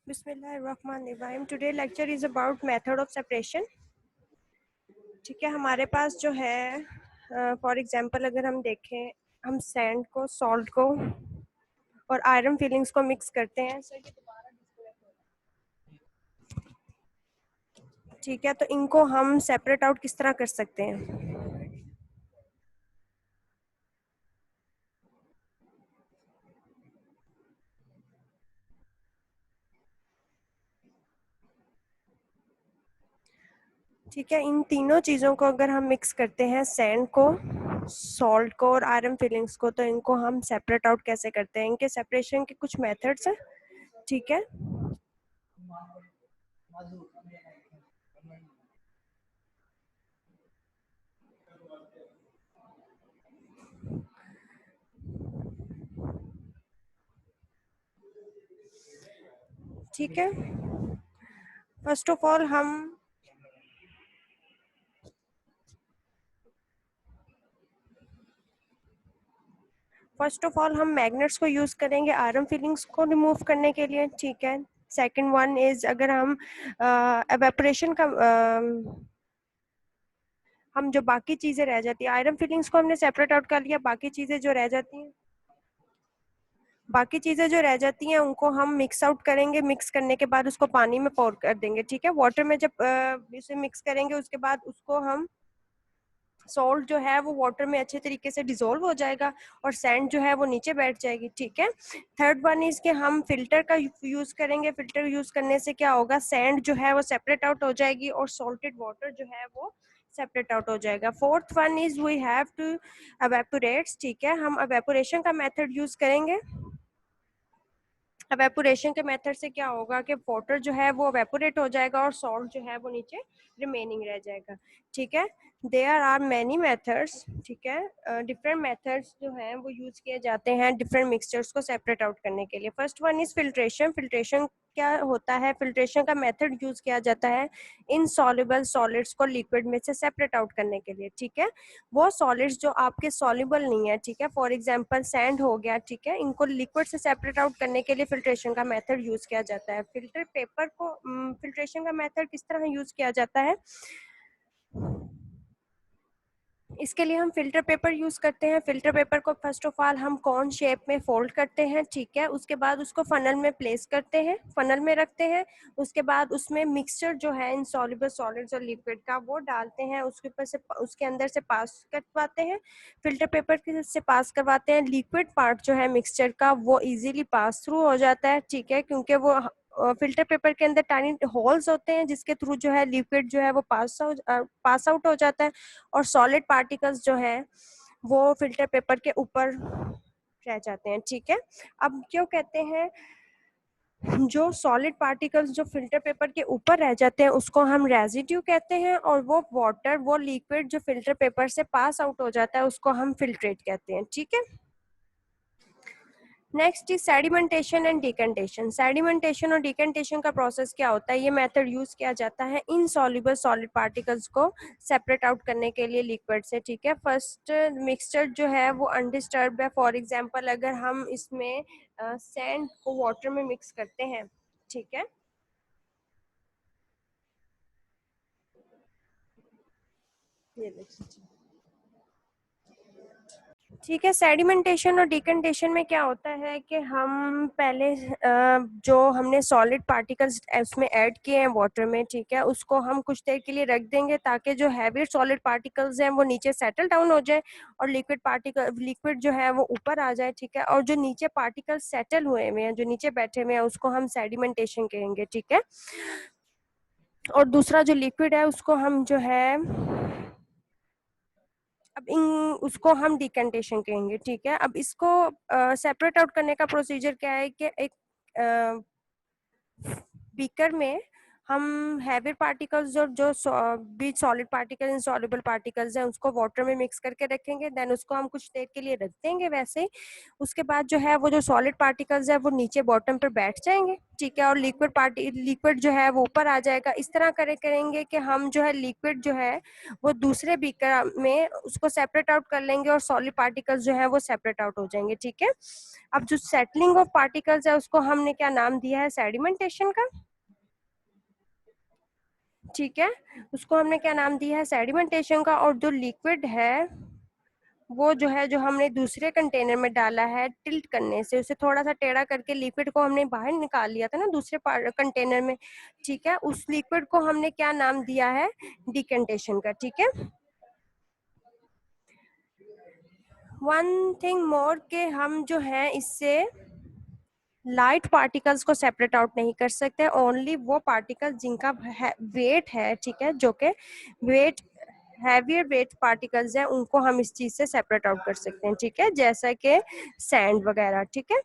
बिस्मिल्लाहिर्रहमानिर्रहीम। Today lecture is about method of separation. ठीक है, हमारे पास जो है फॉर एग्जांपल अगर हम देखें, हम सैंड को, सॉल्ट को और आयरन फिलिंग्स को मिक्स करते हैं। ठीक है, तो इनको हम सेपरेट आउट किस तरह कर सकते हैं? ठीक है, इन तीनों चीज़ों को अगर हम मिक्स करते हैं, सैंड को, सॉल्ट को और आयरन फिलिंग्स को, तो इनको हम सेपरेट आउट कैसे करते हैं? इनके सेपरेशन के कुछ मेथड्स हैं। ठीक है, ठीक है। फर्स्ट ऑफ ऑल हम मैग्नेट्स को यूज करेंगे आयरन फिलिंग्स को रिमूव करने के लिए। ठीक है, सेकंड वन इज अगर हम एवेपोरेशन का हम जो बाकी चीजें रह जाती है, आयरन फिलिंग्स को हमने सेपरेट आउट कर लिया, बाकी चीजें जो रह जाती हैं उनको हम मिक्स आउट करेंगे। मिक्स करने के बाद उसको पानी में पोर कर देंगे। ठीक है, वाटर में जब इसे मिक्स करेंगे उसके बाद उसको हम सॉल्ट जो है वो वाटर में अच्छे तरीके से डिसोल्व हो जाएगा और सैंड जो है वो नीचे बैठ जाएगी। ठीक है, थर्ड वन इज के हम फिल्टर का यूज करेंगे। फिल्टर यूज करने से क्या होगा, सैंड जो है वो सेपरेट आउट हो जाएगी और सॉल्टेड वाटर जो है वो सेपरेट आउट हो जाएगा। Fourth one is we have to evaporates. ठीक है, हम एवेपोरेशन का मेथड यूज करेंगे। एवेपोरेशन के मेथड से क्या होगा कि वाटर जो है वो एवेपोरेट हो जाएगा और सॉल्ट जो है वो नीचे रिमेनिंग रह जाएगा। ठीक है, देयर आर मैनी मेथड्स। ठीक है, डिफरेंट मेथड्स जो हैं वो यूज किए जाते हैं डिफरेंट मिक्सचर्स को सेपरेट आउट करने के लिए। First one is filtration. Filtration क्या होता है? फिल्ट्रेशन का मेथड यूज किया जाता है इनसॉल्युबल सॉलिड्स को लिक्विड में से सेपरेट आउट करने के लिए। ठीक है, वो सॉलिड्स जो आपके सॉल्युबल नहीं है, ठीक है, फॉर एग्जांपल सैंड हो गया, ठीक है, इनको लिक्विड से सेपरेट आउट करने के लिए फिल्ट्रेशन का मेथड यूज किया जाता है। फिल्टर पेपर को फिल्ट्रेशन का मेथड किस तरह यूज किया जाता है? इसके लिए हम फिल्टर पेपर यूज करते हैं। फिल्टर पेपर को फर्स्ट ऑफ ऑल हम कॉर्न शेप में फोल्ड करते हैं। ठीक है, उसके बाद उसको फनल में प्लेस करते हैं, फनल में रखते हैं। उसके बाद उसमें मिक्सचर जो है इनसॉल्युबल सॉलिड्स और लिक्विड का वो डालते हैं, उसके ऊपर से उसके अंदर से पास करवाते हैं, फिल्टर पेपर के से पास करवाते हैं। लिक्विड पार्ट जो है मिक्सचर का वो इजीली पास थ्रू हो जाता है। ठीक है, क्योंकि वो फिल्टर पेपर के अंदर टाइनी होल्स होते हैं जिसके थ्रू जो है लिक्विड जो है वो पास आउट हो जाता है और सॉलिड पार्टिकल्स जो है वो फिल्टर पेपर के ऊपर रह जाते हैं। ठीक है, अब क्यों कहते हैं जो सॉलिड पार्टिकल्स जो फिल्टर पेपर के ऊपर रह जाते हैं उसको हम रेजिड्यू कहते हैं, और वो वाटर, वो लिक्विड जो फिल्टर पेपर से पास आउट हो जाता है उसको हम फिल्ट्रेट कहते हैं। ठीक है, next is sedimentation and decantation. Sedimentation और डिकेंटेशन का प्रोसेस क्या होता है? ये मेथड यूज किया जाता है इनसॉल्युबल सॉलिड पार्टिकल्स को सेपरेट आउट करने के लिए लिक्विड से। ठीक है, फर्स्ट मिक्सचर जो है वो अनडिस्टर्ब है। फॉर एग्जांपल अगर हम इसमें सैंड को वाटर में मिक्स करते हैं, ठीक है, ये देखिए, ठीक है, सेडिमेंटेशन और डिकंडेशन में क्या होता है कि हम पहले जो हमने सॉलिड पार्टिकल्स उसमें ऐड किए हैं वाटर में, ठीक है, उसको हम कुछ देर के लिए रख देंगे ताकि जो हैवी सॉलिड पार्टिकल्स हैं वो नीचे सेटल डाउन हो जाए और लिक्विड जो है वो ऊपर आ जाए। ठीक है, और जो नीचे पार्टिकल्स सेटल हुए हुए हैं, जो नीचे बैठे हुए हैं, उसको हम सेडिमेंटेशन कहेंगे। ठीक है, और दूसरा जो लिक्विड है उसको हम जो है अब इन उसको हम डिकंडेशन कहेंगे। ठीक है, अब इसको सेपरेट आउट करने का प्रोसीजर क्या है कि एक बीकर में हम हैवी पार्टिकल्स जो बीच सॉलिड पार्टिकल इनसॉल्युबल पार्टिकल्स हैं उसको वाटर में मिक्स करके रखेंगे, देन उसको हम कुछ देर के लिए रख देंगे वैसे ही। उसके बाद जो है वो जो सॉलिड पार्टिकल्स है वो नीचे बॉटम पर बैठ जाएंगे, ठीक है, और लिक्विड जो है वो ऊपर आ जाएगा। इस तरह करेंगे कि हम जो है लिक्विड जो है वो दूसरे बीकर में उसको सेपरेट आउट कर लेंगे और सॉलिड पार्टिकल्स जो है वो सेपरेट आउट हो जाएंगे, ठीक है। अब जो सेटलिंग ऑफ पार्टिकल्स है उसको हमने क्या नाम दिया है, सेडिमेंटेशन का, ठीक है, उसको हमने क्या नाम दिया है, सेडिमेंटेशन का। और जो लिक्विड है वो जो है जो हमने दूसरे कंटेनर में डाला है, टिल्ट करने से उसे थोड़ा सा टेढ़ा करके लिक्विड को हमने बाहर निकाल लिया था ना दूसरे कंटेनर में, ठीक है, उस लिक्विड को हमने क्या नाम दिया है, डिकेंटेशन का, ठीक है। वन थिंग मोर के हम जो है इससे लाइट पार्टिकल्स को सेपरेट आउट नहीं कर सकते, ओनली वो पार्टिकल जिनका वेट है, ठीक है, जो कि वेट हैवियर वेट पार्टिकल्स है उनको हम इस चीज से सेपरेट आउट कर सकते हैं, ठीक है, जैसा कि सैंड वगैरह, ठीक है।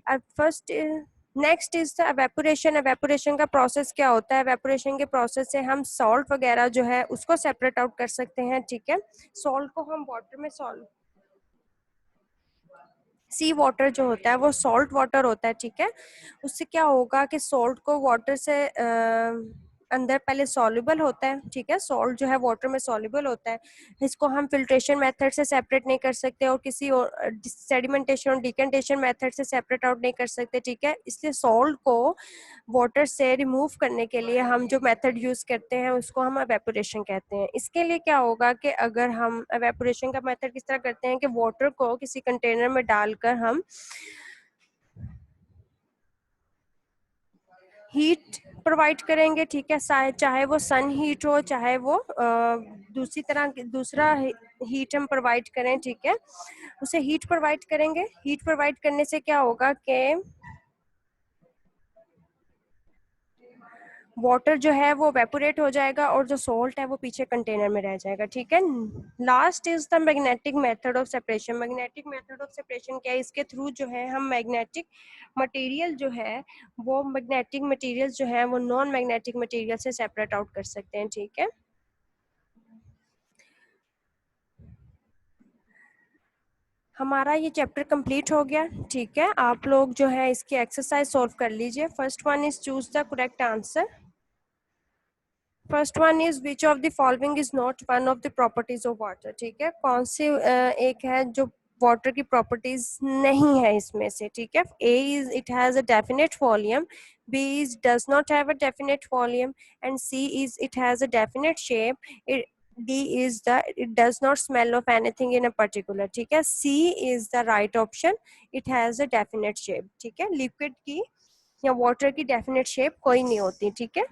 अब first next is the evaporation. Evaporation का प्रोसेस क्या होता है, एवेपोरेशन के प्रोसेस से हम सॉल्ट वगैरह जो है उसको सेपरेट आउट कर सकते हैं, ठीक है। सॉल्ट को हम वाटर में सॉल्ट सी वाटर जो होता है वो सॉल्ट वाटर होता है, ठीक है। उससे क्या होगा कि सॉल्ट को वाटर से अंदर पहले सॉल्युबल होता है, ठीक है, सॉल्ट जो है वाटर में सॉल्युबल होता है। इसको हम फिल्ट्रेशन मेथड से सेपरेट नहीं कर सकते और किसी और सेडिमेंटेशन और डिकेंटेशन मेथड से सेपरेट आउट नहीं कर सकते, ठीक है। इसलिए सॉल्ट को वाटर से रिमूव करने के लिए हम जो मेथड यूज करते हैं उसको हम एवेपोरेशन कहते हैं। इसके लिए क्या होगा कि अगर हम एवेपोरेशन का मेथड किस तरह करते हैं कि वाटर को किसी कंटेनर में डालकर हम हीट प्रोवाइड करेंगे, ठीक है, चाहे वो सन हीट हो, चाहे वो दूसरी तरह दूसरा हीट हम प्रोवाइड करें, ठीक है, उसे हीट प्रोवाइड करेंगे। हीट प्रोवाइड करने से क्या होगा कि वाटर जो है वो वेपोरेट हो जाएगा और जो सॉल्ट है वो पीछे कंटेनर में रह जाएगा, ठीक है। Last is the magnetic method of separation. Magnetic method of separation क्या है, इसके थ्रू जो है हम मैग्नेटिक मटेरियल जो है वो मैग्नेटिक मटेरियल जो है वो नॉन मैग्नेटिक मटेरियल से सेपरेट आउट कर सकते हैं, ठीक है। हमारा ये चैप्टर कंप्लीट हो गया, ठीक है। आप लोग जो है इसकी एक्सरसाइज सॉल्व कर लीजिए। First one is choose the correct answer. First one is which of the following is not one of the properties of water, ठीक है, कौन सी एक है जो वाटर की प्रॉपर्टीज नहीं है इसमें से, ठीक है। A is it has a definite volume, B is does not have a definite volume, and C is it has a definite shape, D is the it does not smell of anything in a particular, ठीक है। C is the right option, it has a definite shape, ठीक है। Liquid की या water की definite shape कोई नहीं होती, ठीक है।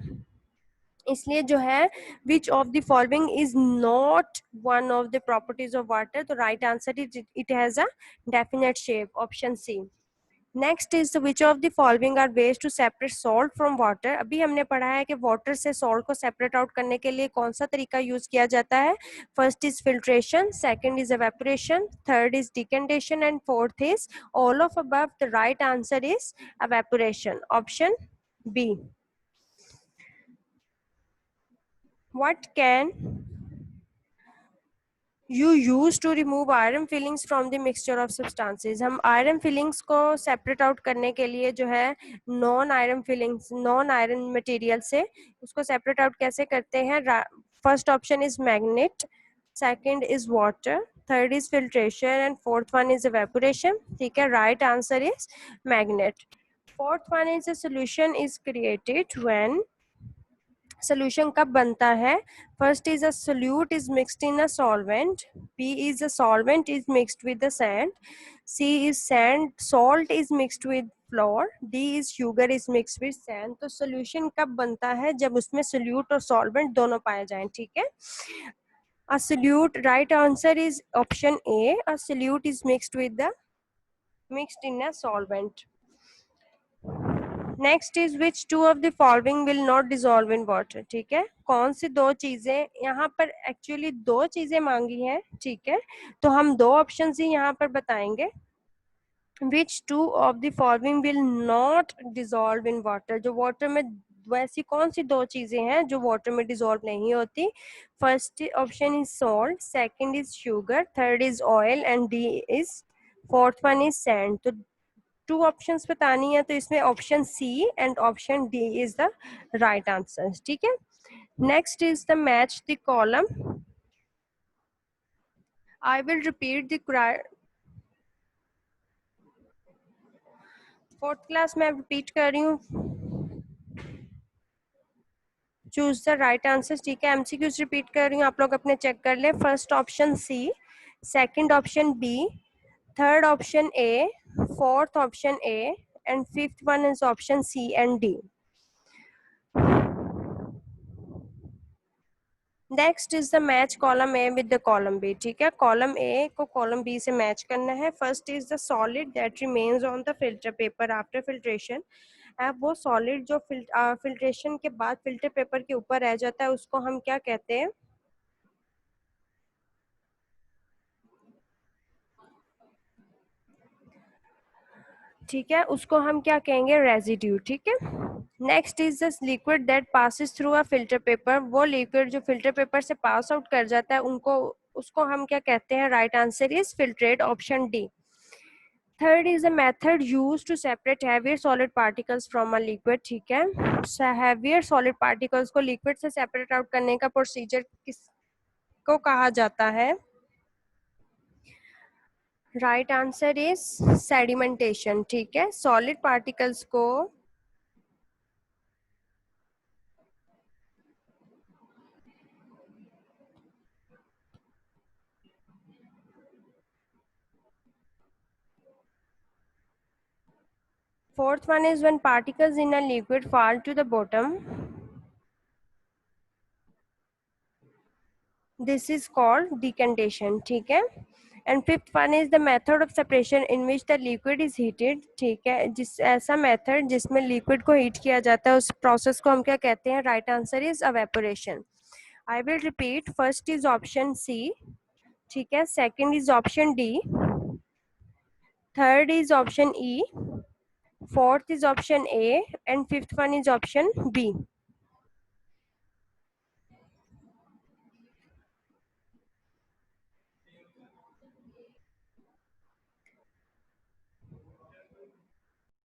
इसलिए जो है which of the following is not one of the properties of water, तो right answer is it has a definite shape, option C. Next is which of the following are ways to separate salt from water. अभी हमने पढ़ा है कि water से salt को separate out करने के लिए कौन सा तरीका यूज किया जाता है। First is filtration, second is evaporation, third is decantation and fourth is all of above. The right answer is evaporation, option B. What can you use to remove iron fillings from the mixture of substances? हम iron filings को separate out करने के लिए जो है non iron filings, non iron material से उसको separate out कैसे करते हैं। First option is magnet, second is water, third is filtration and fourth one is evaporation, ठीक है। Right answer is magnet. Fourth one is a solution is created when, solution कब बनता है। First is a solute is mixed in a solvent, B is a solvent is mixed with the sand, C is sand salt is mixed with flour, D is sugar is mixed with sand. तो solution कब बनता है, जब उसमें solute और solvent दोनों पाए जाएं, ठीक है। A solute, right answer is option A, a solute is mixed with the mixed in a solvent. Next is which two of the following will not dissolve in water, ठीक है। कौन सी दो चीजें, यहाँ पर एक्चुअली दो चीजें मांगी हैं, ठीक है, तो हम दो ऑप्शन ही यहाँ पर बताएंगे। Which two of the following will not dissolve in water, जो वाटर में वैसी कौन सी दो चीजें हैं जो वाटर में डिजोल्व नहीं होती? First option is salt, second is sugar, third is oil and D is fourth one is sand. तो टू ऑप्शंस बतानी है, तो इसमें option C and option D is the right answer. ठीक है, next is the match the column. I will repeat the fourth class में repeat कर रही हूँ। Choose the right answer. ठीक है, एमसीक्यूज रिपीट कर रही हूँ, आप लोग अपने चेक कर ले। First option C, second option B, third option A, fourth option A and fifth one is option C and D. Next is the match column A with the column B. ठीक है, column A को column B से match करना है। First is the solid that remains on the filter paper after filtration. अब वो solid जो filtration के बाद फिल्टर पेपर के ऊपर रह जाता है उसको हम क्या कहते हैं? ठीक है, उसको हम क्या कहेंगे? रेजिड्यू। ठीक है, next is the liquid that passes through a filter paper. वो लिक्विड जो फिल्टर पेपर से पास आउट कर जाता है उनको उसको हम क्या कहते हैं? Right answer is filtrate, option D. Third is a method use to separate heavier solid particles from a liquid. ठीक है, हैवियर सॉलिड पार्टिकल्स को लिक्विड से सेपरेट आउट करने का प्रोसीजर किसको कहा जाता है? Right answer is sedimentation. ठीक है, सॉलिड पार्टिकल्स को fourth one is when particles in a liquid fall to the bottom. This is called decantation. ठीक है, and fifth one is the method of separation in which the liquid is heated. ठीक है, जिस ऐसा method जिसमें liquid को heat किया जाता है उस प्रोसेस को हम क्या कहते हैं? Right answer is evaporation. I will repeat. First is option C. ठीक है, second is option D, third is option E, fourth is option A and fifth one is option B.